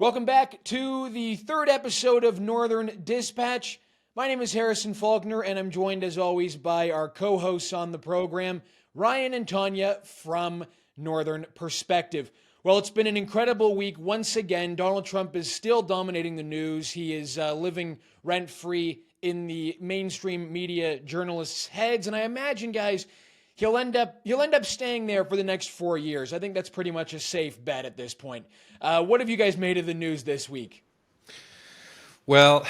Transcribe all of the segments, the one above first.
Welcome back to the third episode of Northern Dispatch. My name is Harrison Faulkner, and I'm joined as always by our co-hosts on the program, Ryan and Tanya from Northern Perspective. Well, it's been an incredible week. Once again, Donald Trump is still dominating the news. He is living rent-free in the mainstream media journalists' heads, and I imagine, guys, he'll end up staying there for the next 4 years. I think that's pretty much a safe bet at this point. What have you guys made of the news this week? Well,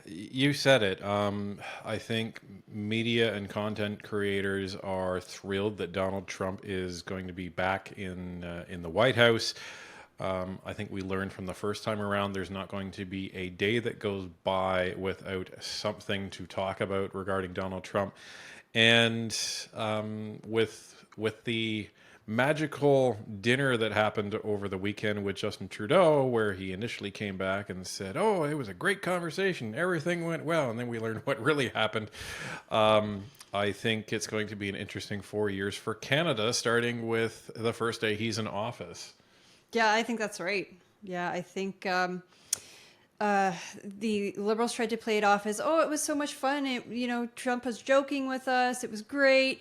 you said it. I think media and content creators are thrilled that Donald Trump is going to be back in the White House. I think we learned from the first time around there's not going to be a day that goes by without something to talk about regarding Donald Trump. And with the magical dinner that happened over the weekend with Justin Trudeau, where he initially came back and said, "Oh, it was a great conversation. Everything went well," and then we learned what really happened. I think it's going to be an interesting 4 years for Canada, starting with the first day he's in office. Yeah, I think that's right. Yeah, I think the Liberals tried to play it off as, oh, it was so much fun. Trump was joking with us. It was great.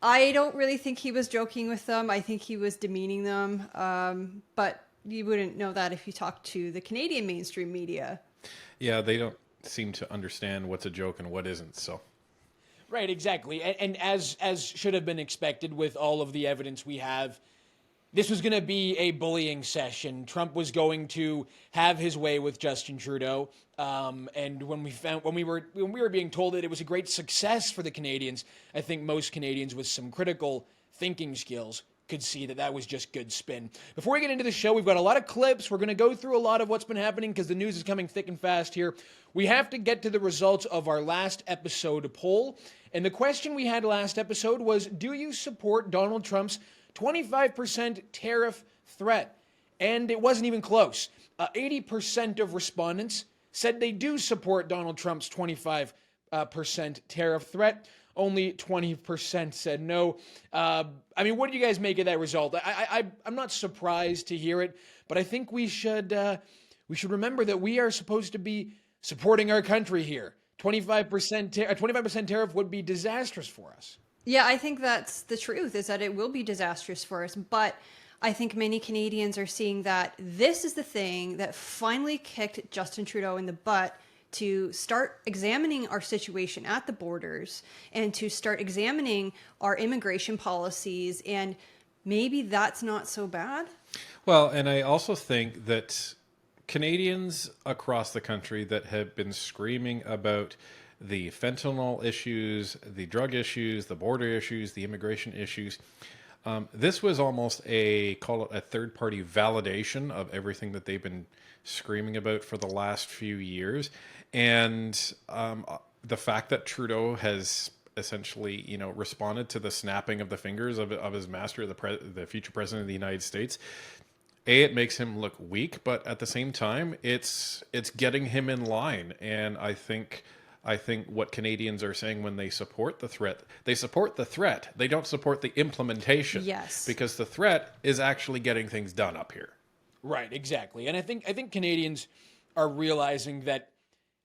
I don't really think he was joking with them. I think he was demeaning them. But you wouldn't know that if you talked to the Canadian mainstream media. Yeah, they don't seem to understand what's a joke and what isn't. So, Right, exactly. And as should have been expected with all of the evidence we have, this was going to be a bullying session. Trump was going to have his way with Justin Trudeau. And when we were being told that it was a great success for the Canadians, I think most Canadians with some critical thinking skills could see that that was just good spin. Before we get into the show, we've got a lot of clips. We're going to go through a lot of what's been happening because the news is coming thick and fast here. We have to get to the results of our last episode poll. And the question we had last episode was, do you support Donald Trump's 25% tariff threat? And it wasn't even close. 80% of respondents said they do support Donald Trump's 25% tariff threat. Only 20% said no. What do you guys make of that result? I'm not surprised to hear it, but I think we should remember that we are supposed to be supporting our country here. 25% tariff would be disastrous for us. Yeah, I think that's the truth, is that it will be disastrous for us. But I think many Canadians are seeing that this is the thing that finally kicked Justin Trudeau in the butt to start examining our situation at the borders and to start examining our immigration policies. And maybe that's not so bad. well, and I also think that Canadians across the country that have been screaming about the fentanyl issues, the drug issues, the border issues, the immigration issues, this was almost call it a third-party validation of everything that they've been screaming about for the last few years. And the fact that Trudeau has essentially, responded to the snapping of the fingers of his master, the future president of the United States, it makes him look weak, but at the same time, it's getting him in line. And I think what Canadians are saying when they support the threat, they support the threat. They don't support the implementation. Yes. Because the threat is actually getting things done up here. Right, exactly. And I think Canadians are realizing that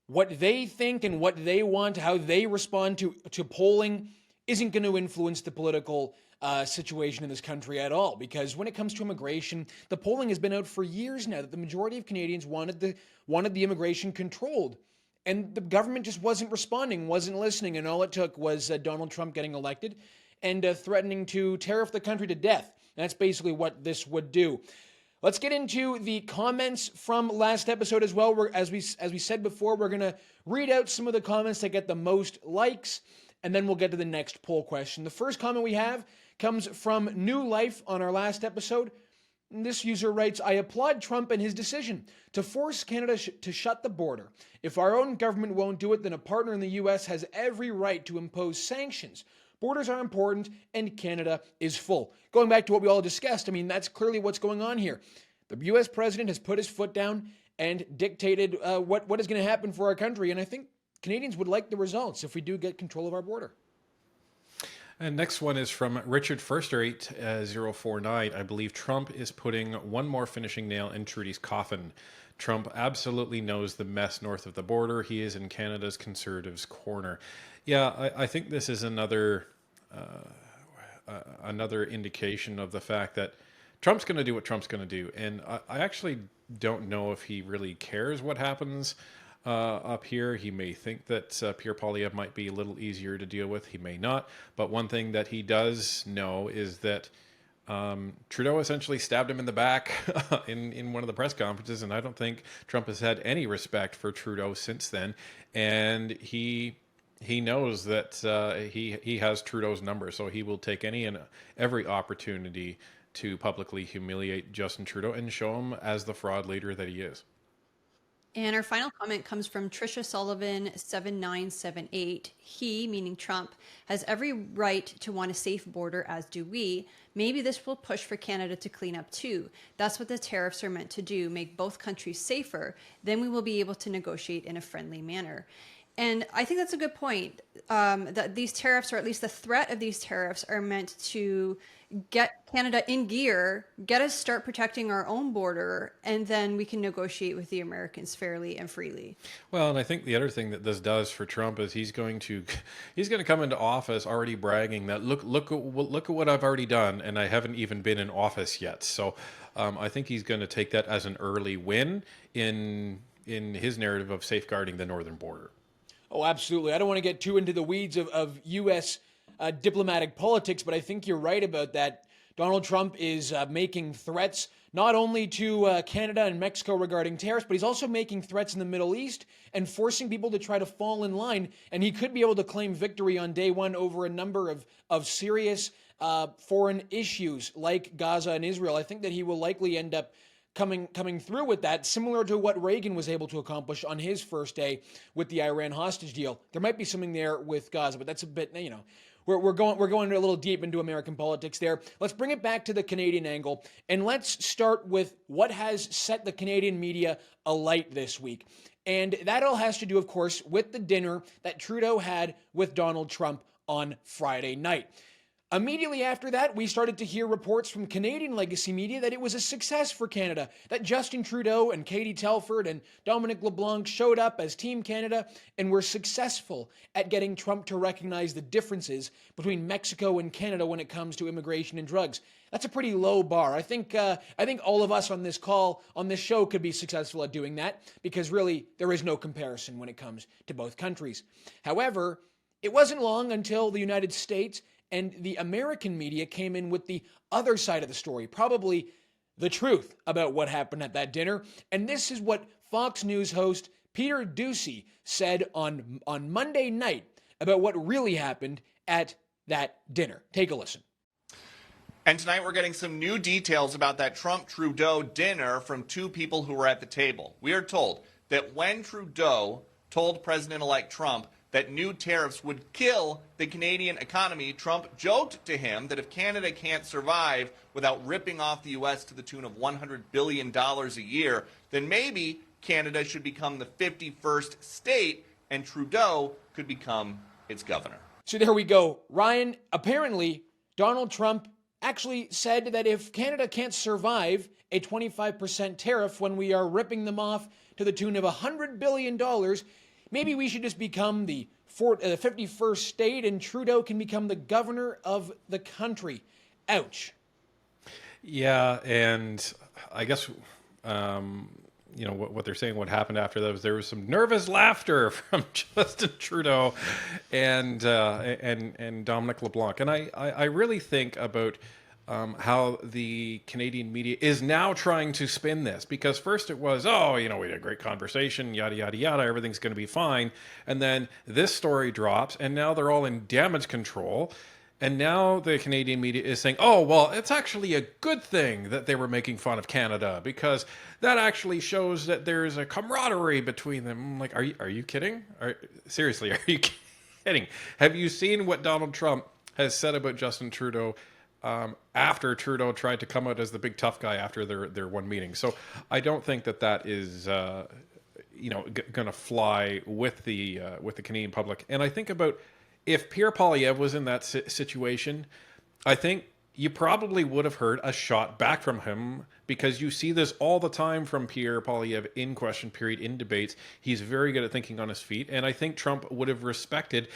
what they think and what they want, how they respond to polling, isn't going to influence the political situation in this country at all. Because when it comes to immigration, the polling has been out for years now that the majority of Canadians wanted the immigration controlled. And the government just wasn't responding, wasn't listening, and all it took was Donald Trump getting elected and threatening to tariff the country to death. That's basically what this would do. Let's get into the comments from last episode as well. As we said before, we're going to read out some of the comments that get the most likes, and then we'll get to the next poll question. The first comment we have comes from New Life on our last episode. This user writes, I applaud Trump and his decision to force Canada to shut the border. If our own government won't do it, then a partner in the U.S. has every right to impose sanctions. Borders are important and Canada is full. Going back to what we all discussed, that's clearly what's going on here. The U.S. president has put his foot down and dictated what is going to happen for our country. And I think Canadians would like the results if we do get control of our border. And next one is from Richard Firster 8049. I believe Trump is putting one more finishing nail in Trudeau's coffin. Trump absolutely knows the mess north of the border. He is in Canada's Conservatives' corner. Yeah, I think this is another indication of the fact that Trump's going to do what Trump's going to do. And I actually don't know if he really cares what happens up here. He may think that Pierre Poilievre might be a little easier to deal with. He may not. But one thing that he does know is that Trudeau essentially stabbed him in the back in one of the press conferences, and I don't think Trump has had any respect for Trudeau since then. And he knows that he has Trudeau's number, so he will take any and every opportunity to publicly humiliate Justin Trudeau and show him as the fraud leader that he is. And our final comment comes from Tricia Sullivan 7978. He, meaning Trump, has every right to want a safe border, as do we. Maybe this will push for Canada to clean up too. That's what the tariffs are meant to do, make both countries safer. Then we will be able to negotiate in a friendly manner. And I think that's a good point, that these tariffs, or at least the threat of these tariffs, are meant to get Canada in gear, get us start protecting our own border, and then we can negotiate with the Americans fairly and freely. Well, and I think the other thing that this does for Trump is he's going to come into office already bragging that look at what I've already done, and I haven't even been in office yet. So I think he's going to take that as an early win in his narrative of safeguarding the northern border. Oh, absolutely. I don't want to get too into the weeds of U.S. Diplomatic politics, but I think you're right about that. Donald Trump is making threats not only to Canada and Mexico regarding tariffs, but he's also making threats in the Middle East and forcing people to try to fall in line. And he could be able to claim victory on day one over a number of serious foreign issues like Gaza and Israel. I think that he will likely end up coming through with that, similar to what Reagan was able to accomplish on his first day with the Iran hostage deal. There might be something there with Gaza, but that's a bit, we're going a little deep into American politics there. Let's bring it back to the Canadian angle, and let's start with what has set the Canadian media alight this week. And that all has to do, of course, with the dinner that Trudeau had with Donald Trump on Friday night. Immediately after that, we started to hear reports from Canadian legacy media that it was a success for Canada, that Justin Trudeau and Katie Telford and Dominic LeBlanc showed up as Team Canada and were successful at getting Trump to recognize the differences between Mexico and Canada when it comes to immigration and drugs. That's a pretty low bar. I think all of us on this call, on this show, could be successful at doing that because really there is no comparison when it comes to both countries. However, it wasn't long until the United States and the American media came in with the other side of the story, probably the truth about what happened at that dinner. And this is what Fox News host Peter Doocy said on Monday night about what really happened at that dinner. Take a listen. And tonight we're getting some new details about that Trump-Trudeau dinner from two people who were at the table. We are told that when Trudeau told President-elect Trump that new tariffs would kill the Canadian economy, Trump joked to him that if Canada can't survive without ripping off the U.S. to the tune of $100 billion a year, then maybe Canada should become the 51st state and Trudeau could become its governor. So there we go. Ryan, apparently Donald Trump actually said that if Canada can't survive a 25% tariff when we are ripping them off to the tune of $100 billion, maybe we should just become the 51st state and Trudeau can become the governor of the country. Ouch. Yeah, and I guess, what they're saying, what happened after that was there was some nervous laughter from Justin Trudeau and Dominic LeBlanc. And I really think about how the Canadian media is now trying to spin this, because first it was, we had a great conversation, yada, yada, yada, everything's going to be fine. And then this story drops and now they're all in damage control. And now the Canadian media is saying, it's actually a good thing that they were making fun of Canada because that actually shows that there's a camaraderie between them. I'm like, are you kidding? Seriously, are you kidding? Have you seen what Donald Trump has said about Justin Trudeau after Trudeau tried to come out as the big tough guy after their one meeting? So I don't think that is going to fly with the Canadian public. And I think about if Pierre Poilievre was in that situation, I think you probably would have heard a shot back from him, because you see this all the time from Pierre Poilievre in question period, in debates. He's very good at thinking on his feet, and I think Trump would have respected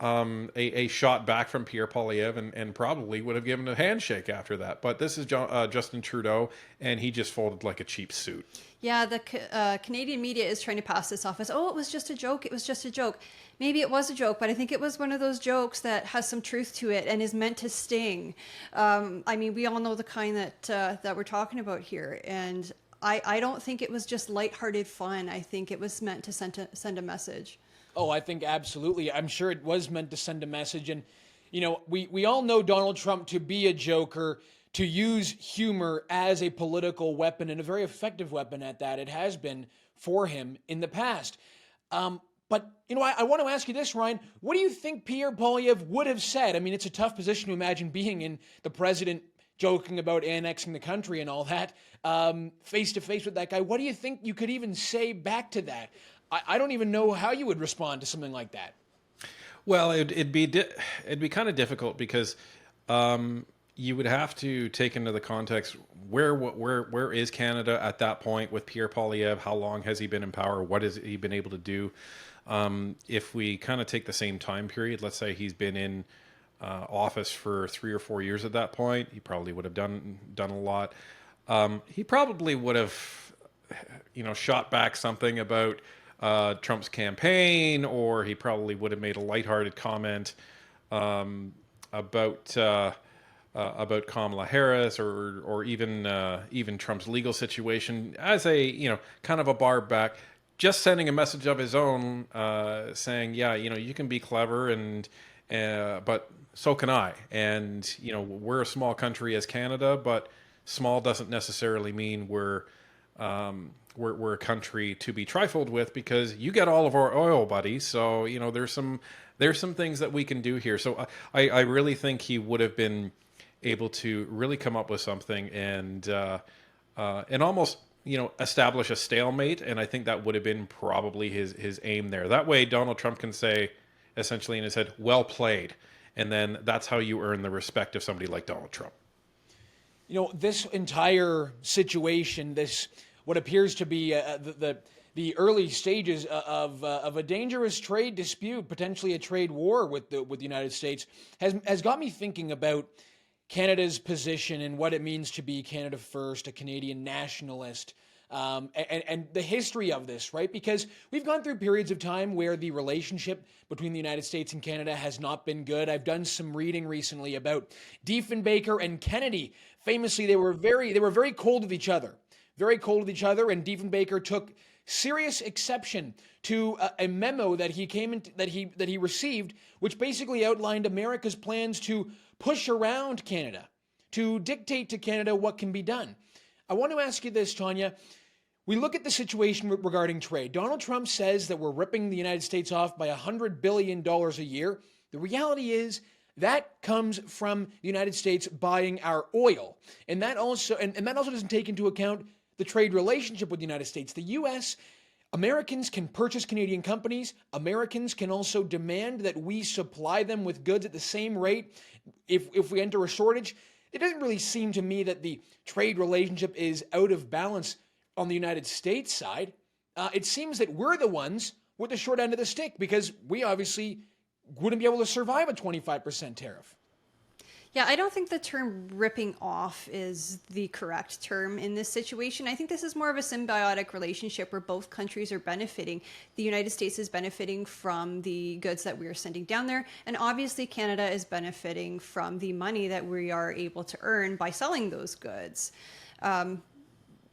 a shot back from Pierre Poilievre, and probably would have given a handshake after that. But this is Justin Trudeau, and he just folded like a cheap suit. Yeah, the Canadian media is trying to pass this off as, oh, it was just a joke. It was just a joke. Maybe it was a joke, but I think it was one of those jokes that has some truth to it and is meant to sting. I mean, we all know the kind that we're talking about here. And I don't think it was just lighthearted fun. I think it was meant to send a message. Oh, I think absolutely. I'm sure it was meant to send a message. And, we all know Donald Trump to be a joker, to use humor as a political weapon, and a very effective weapon at that. It has been for him in the past. But, I want to ask you this, Ryan. What do you think Pierre Poilievre would have said? I mean, it's a tough position to imagine being in, the president joking about annexing the country and all that, face to face with that guy. What do you think you could even say back to that? I don't even know how you would respond to something like that. Well, it'd be kind of difficult, because you would have to take into the context where is Canada at that point with Pierre Poilievre? How long has he been in power? What has he been able to do? If we kind of take the same time period, let's say he's been in office for 3 or 4 years at that point, he probably would have done a lot. He probably would have, shot back something about Trump's campaign, or he probably would have made a lighthearted comment about Kamala Harris, or even Trump's legal situation, as a kind of a bar back, just sending a message of his own, saying, yeah, you can be clever, and but so can I, and we're a small country as Canada, but small doesn't necessarily mean we're a country to be trifled with, because you get all of our oil, buddy. So there's some things that we can do here. So I really think he would have been able to really come up with something, and almost establish a stalemate. And I think that would have been probably his aim there. That way Donald Trump can say essentially in his head, well played, and then that's how you earn the respect of somebody like Donald Trump. This entire situation, what appears to be the early stages of a dangerous trade dispute, potentially a trade war with the United States, has got me thinking about Canada's position and what it means to be Canada first, a Canadian nationalist, and the history of this, right? Because we've gone through periods of time where the relationship between the United States and Canada has not been good. I've done some reading recently about Diefenbaker and Kennedy. Famously, they were very cold with each other. Very cold with each other, and Diefenbaker took serious exception to a memo that he received, which basically outlined America's plans to push around Canada, to dictate to Canada what can be done. I want to ask you this, Tanya. We look at the situation regarding trade. Donald Trump says that we're ripping the United States off by $100 billion a year. The reality is that comes from the United States buying our oil, and that also doesn't take into account the trade relationship with the United States. The U.S. Americans can purchase Canadian companies. Americans can also demand that we supply them with goods at the same rate if we enter a shortage. It doesn't really seem to me that the trade relationship is out of balance on the United States side. It seems that we're the ones with the short end of the stick, because we obviously wouldn't be able to survive a 25% tariff. Yeah, I don't think the term ripping off is the correct term in this situation. I think this is more of a symbiotic relationship where both countries are benefiting. The United States is benefiting from the goods that we are sending down there, and obviously Canada is benefiting from the money that we are able to earn by selling those goods.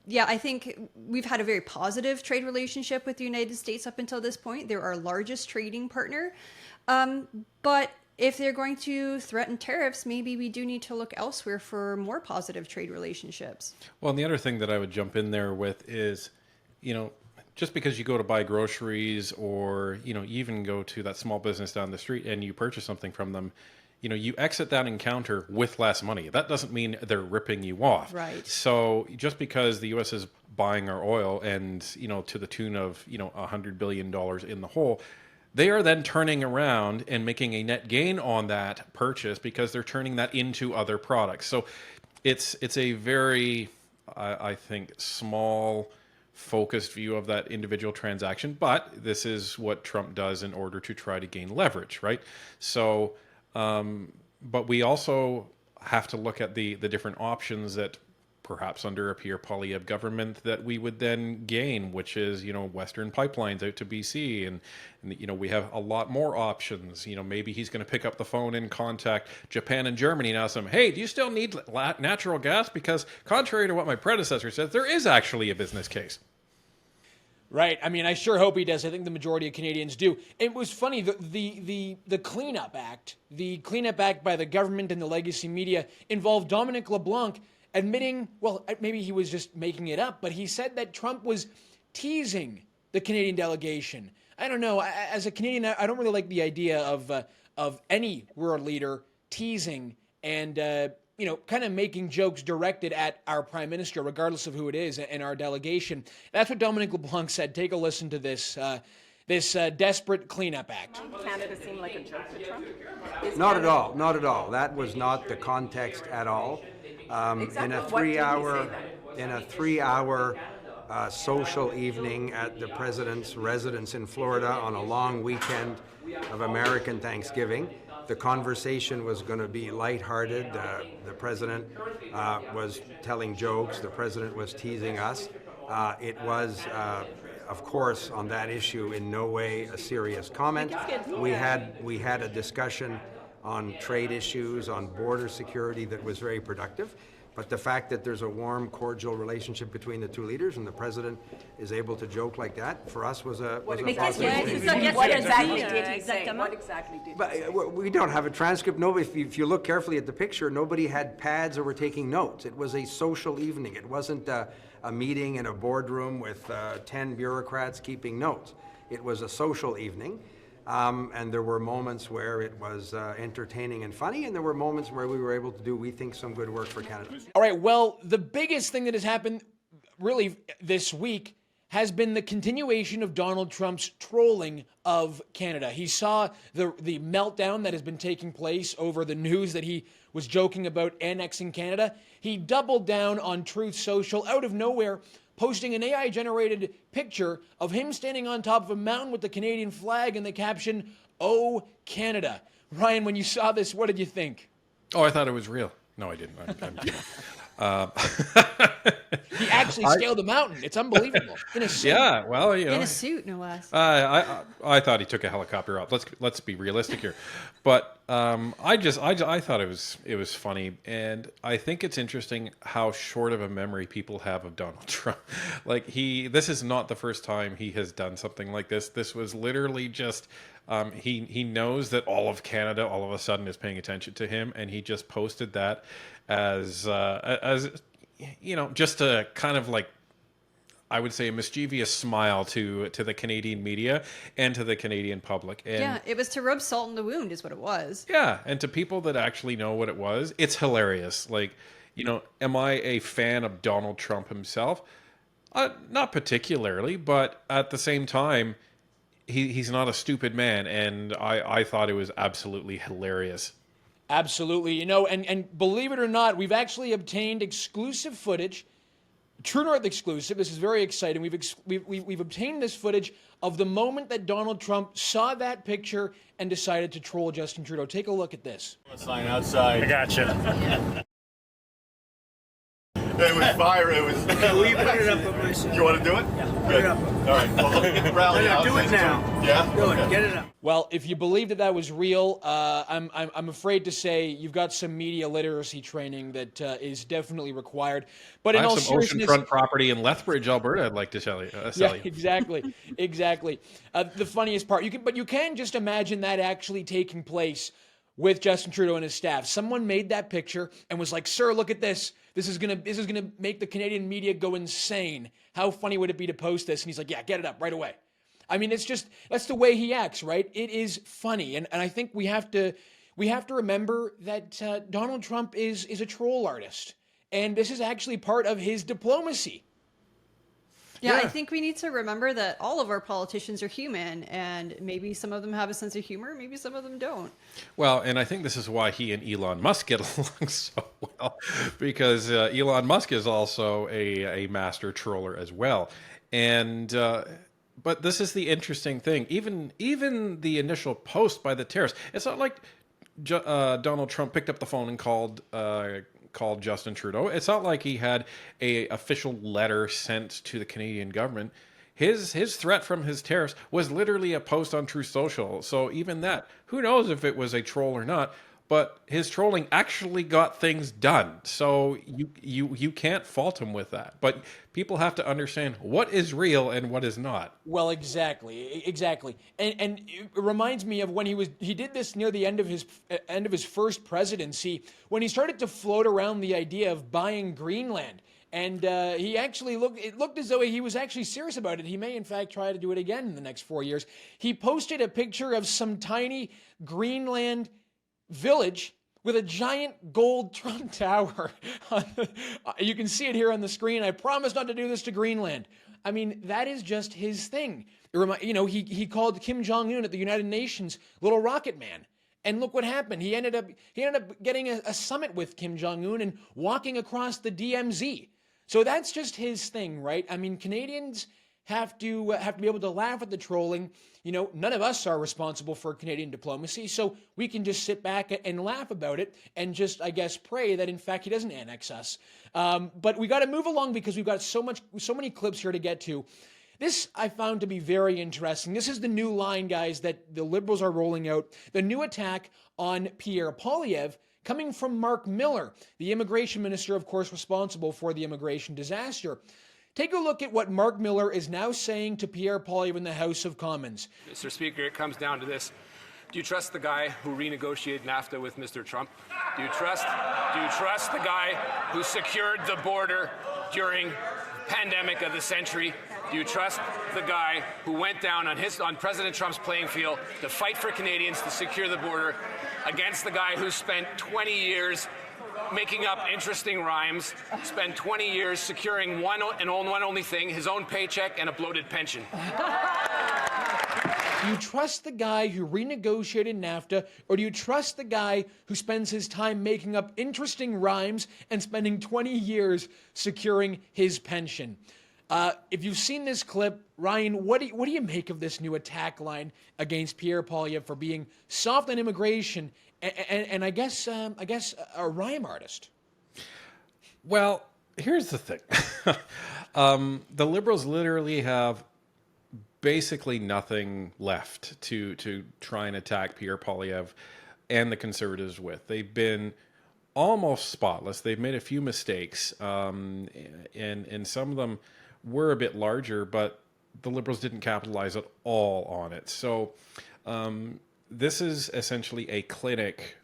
Yeah, I think we've had a very positive trade relationship with the United States up until this point. They're our largest trading partner. But if they're going to threaten tariffs, maybe we do need to look elsewhere for more positive trade relationships. Well, and the other thing that I would jump in there with is, just because you go to buy groceries, or, you even go to that small business down the street and you purchase something from them, you exit that encounter with less money. That doesn't mean they're ripping you off. Right. So just because the U.S. is buying our oil and, to the tune of, $100 billion in the hole, they are then turning around and making a net gain on that purchase because they're turning that into other products. So it's a very, I think, small, focused view of that individual transaction. But this is what Trump does in order to try to gain leverage, right? So, but we also have to look at the different options that perhaps under a Pierre Poilievre government that we would then gain, which is, Western pipelines out to BC. And, we have a lot more options. Maybe he's going to pick up the phone and contact Japan and Germany and ask them, hey, do you still need natural gas? Because contrary to what my predecessor said, there is actually a business case. Right. I mean, I sure hope he does. I think the majority of Canadians do. It was funny, the Cleanup Act, by the government and the legacy media involved Dominic LeBlanc admitting, well, maybe he was just making it up, but he said that Trump was teasing the Canadian delegation. I don't know. As a Canadian, I don't really like the idea of any world leader teasing and, kind of making jokes directed at our Prime Minister, regardless of who it is, and our delegation. That's what Dominic LeBlanc said. Take a listen to this. This desperate Cleanup Act. Canada seemed like a joke to Trump? Not at all. Not at all. That was not the context at all. In a three-hour social evening at the president's residence in Florida on a long weekend of American Thanksgiving, the conversation was going to be lighthearted. The president was telling jokes. The president was teasing us. It was, of course, on that issue, in no way a serious comment. We had a discussion on trade issues, on border security that was very productive. But the fact that there's a warm, cordial relationship between the two leaders and the president is able to joke like that, for us was a positive thing. What exactly did he say? What exactly did he say? But we don't have a transcript. No, if you look carefully at the picture, nobody had pads or were taking notes. It was a social evening. It wasn't a meeting in a boardroom with 10 bureaucrats keeping notes. It was a social evening. And there were moments where it was entertaining and funny, and there were moments where we were able to do, we think, some good work for Canada. All right, well, the biggest thing that has happened really this week has been the continuation of Donald Trump's trolling of Canada. He saw the meltdown that has been taking place over the news that he was joking about annexing Canada. He doubled down on Truth Social out of nowhere, posting an AI-generated picture of him standing on top of a mountain with the Canadian flag and the caption, "Oh, Canada." Ryan, when you saw this, what did you think? Oh, I thought it was real. No, I didn't. I'm kidding. He actually scaled the mountain. It's unbelievable. In a suit. Yeah, well, In a suit, no less. I thought he took a helicopter up. Let's be realistic here, but I thought it was funny, and I think it's interesting how short of a memory people have of Donald Trump. Like this is not the first time he has done something like this. This was literally just he knows that all of Canada all of a sudden is paying attention to him, and he just posted that as just a kind of like, I would say, a mischievous smile to the Canadian media and to the Canadian public. And yeah, it was to rub salt in the wound is what it was. Yeah, and to people that actually know what it was, it's hilarious. Like, am I a fan of Donald Trump himself? Not particularly, but at the same time, he's not a stupid man, and I thought it was absolutely hilarious. Absolutely. And believe it or not, we've actually obtained exclusive footage, True North exclusive. This is very exciting. We've obtained this footage of the moment that Donald Trump saw that picture and decided to troll Justin Trudeau. Take a look at this. Sign outside. I gotcha. It was fire. It was. Will you put it up on my side? You want to do it? Yeah. Good. All right. Well, let me get the rally No, out. do it now. Yeah. Do Okay. it. Get it up. Well, if you believe that was real, I'm afraid to say you've got some media literacy training that is definitely required. But in I have all some seriousness, oceanfront property in Lethbridge, Alberta. I'd like to sell you. yeah, exactly. The funniest part, you can just imagine that actually taking place with Justin Trudeau and his staff. Someone made that picture and was like, "Sir, look at this. This is gonna make the Canadian media go insane. How funny would it be to post this?" And he's like, "Yeah, get it up right away." I mean, that's the way he acts, right? It is funny, and I think we have to remember that Donald Trump is a troll artist, and this is actually part of his diplomacy. Yeah, I think we need to remember that all of our politicians are human, and maybe some of them have a sense of humor, maybe some of them don't. Well, and I think this is why he and Elon Musk get along so well, because Elon Musk is also a master troller as well. And but this is the interesting thing. Even the initial post by the Tariffs, it's not like Donald Trump picked up the phone and called Justin Trudeau. It's not like he had a official letter sent to the Canadian government. His threat from his tariffs was literally a post on Truth Social. So even that, who knows if it was a troll or not, but his trolling actually got things done. So you can't fault him with that. But people have to understand what is real and what is not. Well, exactly. And it reminds me of when he did this near the end of his first presidency, when he started to float around the idea of buying Greenland. And it looked as though he was actually serious about it. He may, in fact, try to do it again in the next 4 years. He posted a picture of some tiny Greenland village with a giant gold Trump tower. You can see it here on the screen. I promise not to do this to Greenland. I mean, that is just his thing. He called Kim Jong-un at the United Nations Little Rocket Man. And look what happened. He ended up getting a summit with Kim Jong-un and walking across the DMZ. So that's just his thing, right? I mean, Canadians have to be able to laugh at the trolling. None of us are responsible for Canadian diplomacy, so we can just sit back and laugh about it and just, I guess, pray that in fact he doesn't annex us. But we got to move along because we've got so many clips here to get to. This I found to be very interesting. This is the new line, guys, that the Liberals are rolling out. The new attack on Pierre Poilievre coming from Mark Miller, the immigration minister, of course, responsible for the immigration disaster. Take a look at what Mark Miller is now saying to Pierre Poilievre in the House of Commons. Mr. Speaker, it comes down to this. Do you trust the guy who renegotiated NAFTA with Mr. Trump? Do you trust the guy who secured the border during the pandemic of the century? Do you trust the guy who went down on President Trump's playing field to fight for Canadians to secure the border against the guy who spent 20 years making up interesting rhymes, spent 20 years securing one only thing, his own paycheck and a bloated pension? Do you trust the guy who renegotiated NAFTA, or do you trust the guy who spends his time making up interesting rhymes and spending 20 years securing his pension? If you've seen this clip, Ryan, what do you make of this new attack line against Pierre Poilievre for being soft on immigration and I guess a rhyme artist? Well, here's the thing. The Liberals literally have basically nothing left to try and attack Pierre Poilievre and the Conservatives with. They've been almost spotless. They've made a few mistakes, and some of them were a bit larger, but the Liberals didn't capitalize at all on it. So this is essentially a clinic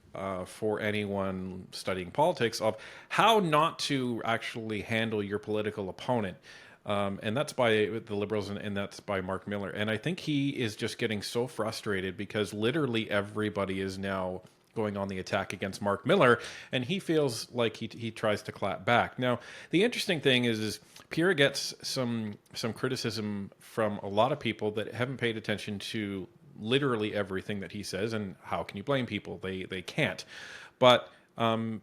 for anyone studying politics of how not to actually handle your political opponent. And that's by the Liberals, and that's by Mark Miller. And I think he is just getting so frustrated because literally everybody is now going on the attack against Mark Miller, and he feels like he tries to clap back. Now, the interesting thing is Pierre gets some criticism from a lot of people that haven't paid attention to literally everything that he says, and how can you blame people? They can't. But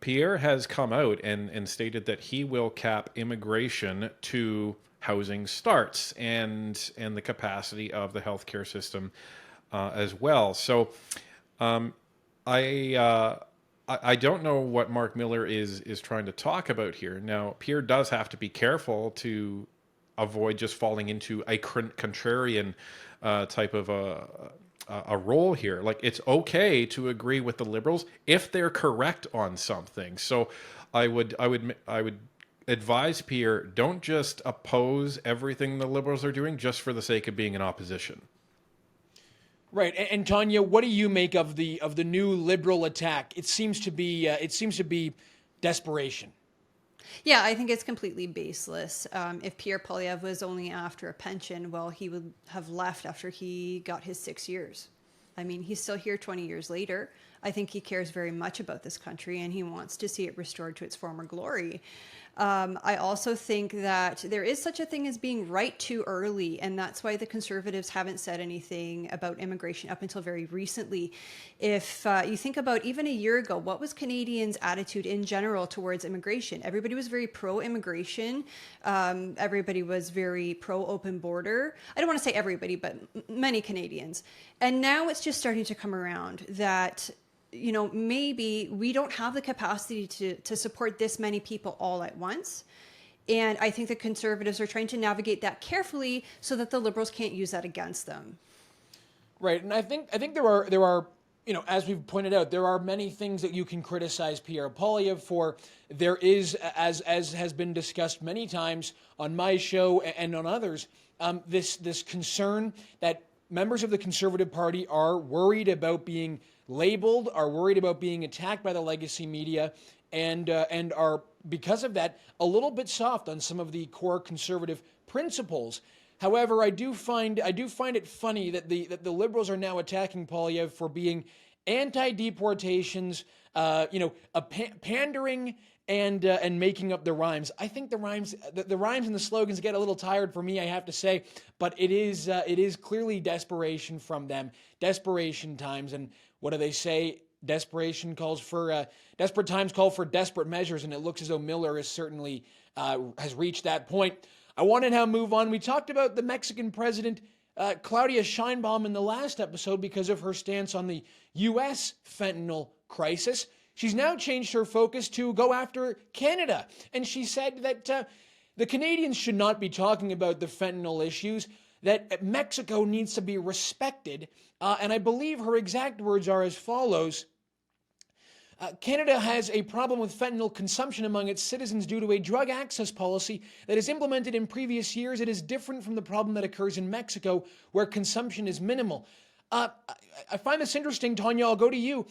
Pierre has come out and stated that he will cap immigration to housing starts and the capacity of the healthcare system as well. So I don't know what Mark Miller is trying to talk about here. Now, Pierre does have to be careful to avoid just falling into a contrarian type of a role here. Like, it's okay to agree with the Liberals if they're correct on something. So I would advise Pierre, don't just oppose everything the Liberals are doing just for the sake of being in opposition. Right, and Tanya, what do you make of the new Liberal attack? It seems to be desperation. Yeah, I think it's completely baseless. If Pierre Poilievre was only after a pension, well, he would have left after he got his 6 years. I mean, he's still here 20 years later. I think he cares very much about this country and he wants to see it restored to its former glory. I also think that there is such a thing as being right too early, and that's why the Conservatives haven't said anything about immigration up until very recently. If you think about even a year ago, what was Canadians' attitude in general towards immigration? Everybody was very pro-immigration. Everybody was very pro-open border. I don't want to say everybody, but many Canadians. And now it's just starting to come around that maybe we don't have the capacity to support this many people all at once. And I think the Conservatives are trying to navigate that carefully so that the Liberals can't use that against them. Right. And I think there are, as we've pointed out, there are many things that you can criticize Pierre Poilievre for. There is, as has been discussed many times on my show and on others, this concern that members of the Conservative Party are worried about being labeled, are worried about being attacked by the legacy media, and are, because of that, a little bit soft on some of the core conservative principles. However, I do find it funny that the Liberals are now attacking Poilievre for being anti-deportations, pandering and making up the rhymes. I think the rhymes and the slogans get a little tired for me, I have to say, but it is clearly desperation from them, desperation times, and what do they say? Desperate times call for desperate measures, and it looks as though Miller is certainly has reached that point. I want to now move on. We talked about the Mexican president, Claudia Sheinbaum, in the last episode because of her stance on the U.S. fentanyl crisis. She's now changed her focus to go after Canada, and she said that the Canadians should not be talking about the fentanyl issues, that Mexico needs to be respected, and I believe her exact words are as follows. Canada has a problem with fentanyl consumption among its citizens due to a drug access policy that is implemented in previous years. It is different from the problem that occurs in Mexico, where consumption is minimal. I find this interesting, Tanya. I'll go to you.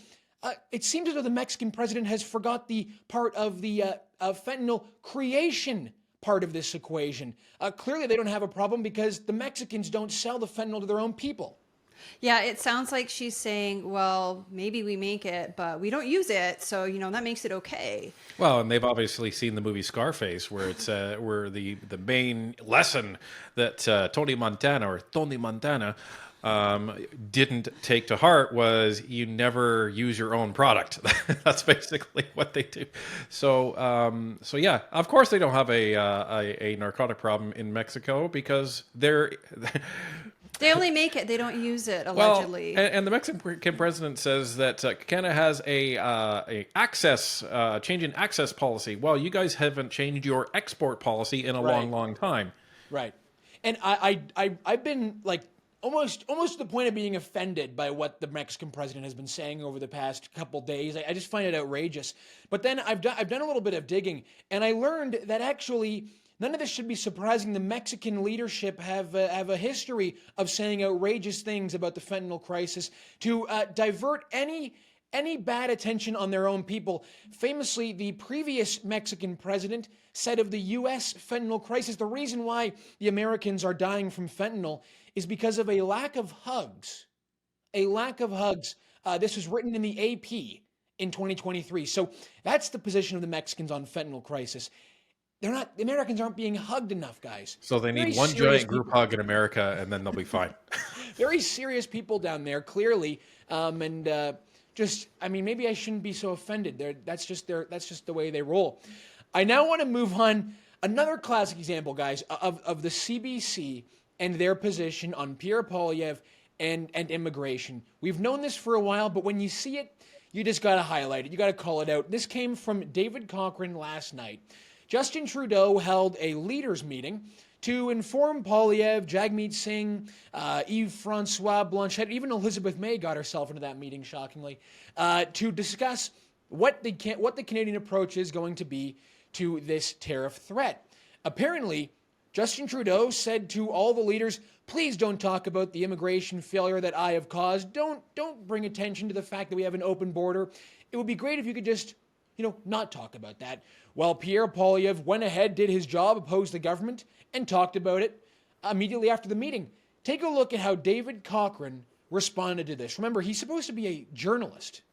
It seems as though the Mexican president has forgot the part of the fentanyl creation part of this equation. Clearly, they don't have a problem because the Mexicans don't sell the fentanyl to their own people. Yeah, it sounds like she's saying, well, maybe we make it, but we don't use it, so, that makes it okay. Well, and they've obviously seen the movie Scarface, where it's where the main lesson that Tony Montana didn't take to heart was you never use your own product. That's basically what they do. So yeah, of course they don't have a narcotic problem in Mexico because they only make it, they don't use it, allegedly. Well, and the Mexican president says that Canada has a change in access policy. Well, you guys haven't changed your export policy in a long time. Right. And I've been like almost to the point of being offended by what the Mexican president has been saying over the past couple days. I just find it outrageous. But then I've done a little bit of digging, and I learned that actually none of this should be surprising. The Mexican leadership have a history of saying outrageous things about the fentanyl crisis to divert any bad attention on their own people. Famously, the previous Mexican president said of the U.S. fentanyl crisis, the reason why the Americans are dying from fentanyl is because of a lack of hugs. A lack of hugs. This was written in the AP in 2023. So that's the position of the Mexicans on fentanyl crisis. The Americans aren't being hugged enough, guys. So they need one giant group hug in America, and then they'll be fine. Very serious people down there, clearly, maybe I shouldn't be so offended. That's just the way they roll. I now want to move on. Another classic example, guys, of the CBC and their position on Pierre Poilievre and immigration. We've known this for a while, but when you see it, you just got to highlight it. You got to call it out. This came from David Cochrane last night. Justin Trudeau held a leaders' meeting to inform Poilievre, Jagmeet Singh, Yves-Francois Blanchet, even Elizabeth May got herself into that meeting, shockingly, to discuss what the Canadian approach is going to be to this tariff threat. Apparently, Justin Trudeau said to all the leaders, please don't talk about the immigration failure that I have caused. Don't bring attention to the fact that we have an open border. It would be great if you could just not talk about that. Well, Pierre Poilievre went ahead, did his job, opposed the government, and talked about it immediately after the meeting. Take a look at how David Cochrane responded to this. Remember, he's supposed to be a journalist.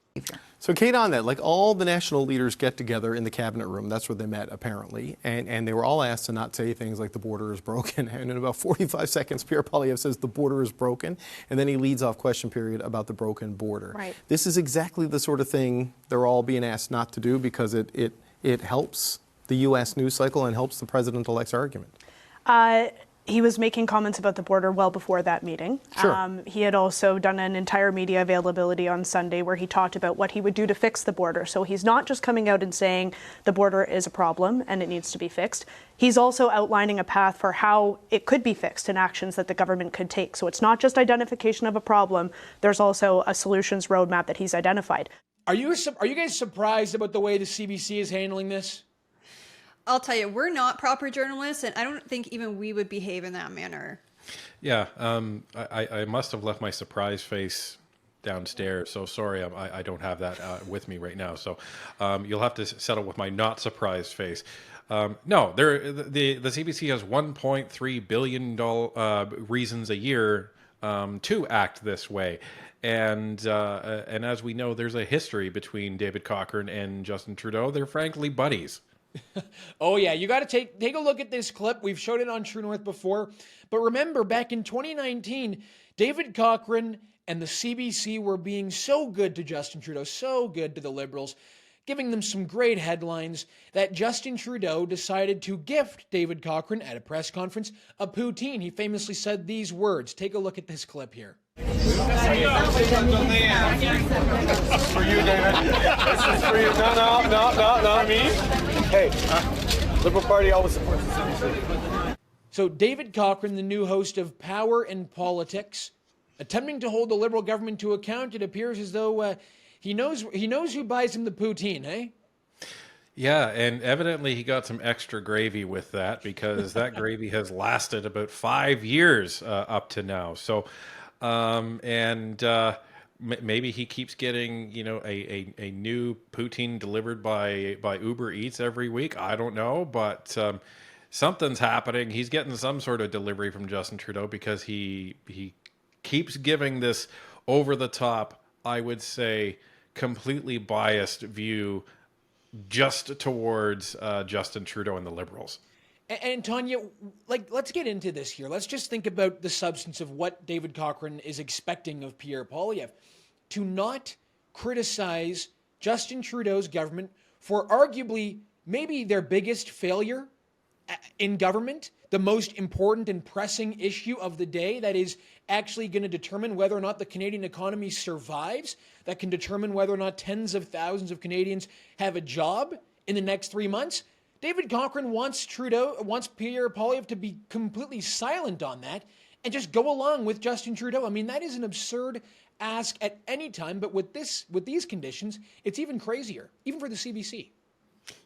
So, Kate, on that, like all the national leaders get together in the cabinet room. That's where they met, apparently. And they were all asked to not say things like the border is broken. And in about 45 seconds, Pierre Poilievre says the border is broken. And then he leads off question period about the broken border. Right. This is exactly the sort of thing they're all being asked not to do because it helps the U.S. news cycle and helps the president-elect's argument. He was making comments about the border well before that meeting. Sure. He had also done an entire media availability on Sunday where he talked about what he would do to fix the border. So he's not just coming out and saying the border is a problem and it needs to be fixed. He's also outlining a path for how it could be fixed and actions that the government could take. So it's not just identification of a problem. There's also a solutions roadmap that he's identified. Are you guys surprised about the way the CBC is handling this? I'll tell you, we're not proper journalists, and I don't think even we would behave in that manner. Yeah, I must have left my surprise face downstairs. So sorry, I don't have that with me right now. So you'll have to settle with my not surprised face. No, the CBC has $1.3 billion reasons a year to act this way. And as we know, there's a history between David Cochrane and Justin Trudeau. They're frankly buddies. Oh, yeah. You got to take a look at this clip. We've showed it on True North before. But remember, back in 2019, David Cochrane and the CBC were being so good to Justin Trudeau, so good to the Liberals, giving them some great headlines that Justin Trudeau decided to gift David Cochrane at a press conference a poutine. He famously said these words. Take a look at this clip here. This is for you, David. This is for you. No, me. Hey, Liberal Party always supports the CBC. So David Cochrane, the new host of Power and Politics, attempting to hold the Liberal government to account. It appears as though he knows who buys him the poutine, eh? Yeah, and evidently he got some extra gravy with that because that gravy has lasted about 5 years up to now. So, maybe he keeps getting, a new poutine delivered by Uber Eats every week. I don't know, but something's happening. He's getting some sort of delivery from Justin Trudeau because he keeps giving this over the top, I would say, completely biased view just towards Justin Trudeau and the Liberals. And Tanya, let's get into this here. Let's just think about the substance of what David Cochrane is expecting of Pierre Poilievre. To not criticize Justin Trudeau's government for arguably maybe their biggest failure in government, the most important and pressing issue of the day that is actually going to determine whether or not the Canadian economy survives, that can determine whether or not tens of thousands of Canadians have a job in the next 3 months. David Cochrane wants Pierre Poilievre to be completely silent on that and just go along with Justin Trudeau. I mean, that is an absurd ask at any time, but with these conditions, it's even crazier, even for the CBC.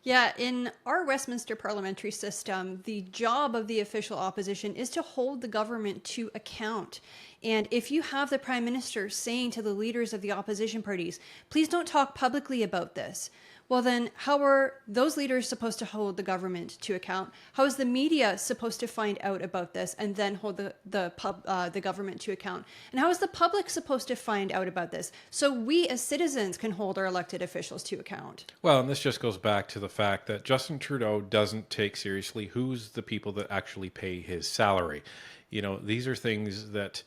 Yeah, in our Westminster parliamentary system, the job of the official opposition is to hold the government to account. And if you have the Prime Minister saying to the leaders of the opposition parties, please don't talk publicly about this, well then, how are those leaders supposed to hold the government to account? How is the media supposed to find out about this and then hold the government to account? And how is the public supposed to find out about this so we as citizens can hold our elected officials to account? Well, and this just goes back to the fact that Justin Trudeau doesn't take seriously who's the people that actually pay his salary. These are things that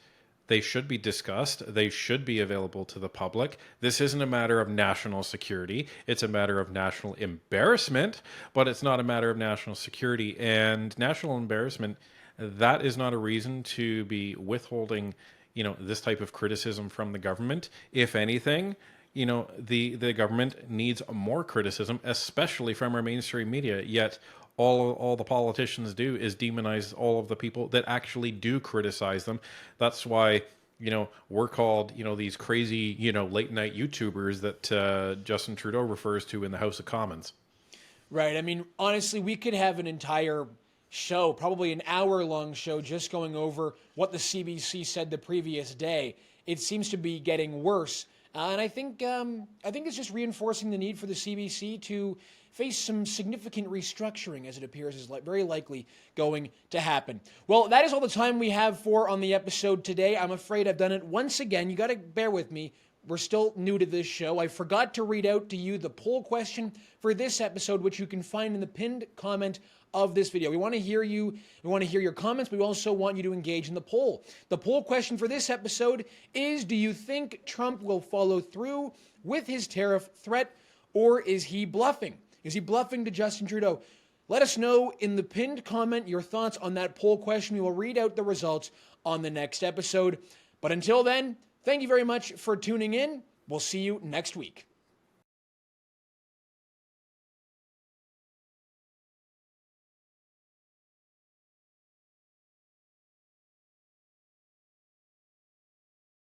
they should be discussed. They should be available to the public. This isn't a matter of national security. It's a matter of national embarrassment, but it's not a matter of national security. And national embarrassment, that is not a reason to be withholding, this type of criticism from the government. If anything, the government needs more criticism, especially from our mainstream media. Yet all the politicians do is demonize all of the people that actually do criticize them. That's why, we're called, these crazy, late night YouTubers that Justin Trudeau refers to in the House of Commons. Right. I mean, honestly, we could have an entire show, probably an hour-long show, just going over what the CBC said the previous day. It seems to be getting worse. And I think it's just reinforcing the need for the CBC to face some significant restructuring, as it appears is very likely going to happen. Well, that is all the time we have on the episode today. I'm afraid I've done it once again. You got to bear with me. we're still new to this show, I forgot to read out to you the poll question for this episode, which you can find in the pinned comment of this video. We want to hear you. We want to hear your comments. But we also want you to engage in the poll. The poll question for this episode is, do you think Trump will follow through with his tariff threat, or is he bluffing? Is he bluffing to Justin Trudeau? Let us know in the pinned comment your thoughts on that poll question. We will read out the results on the next episode. But until then, thank you very much for tuning in. We'll see you next week.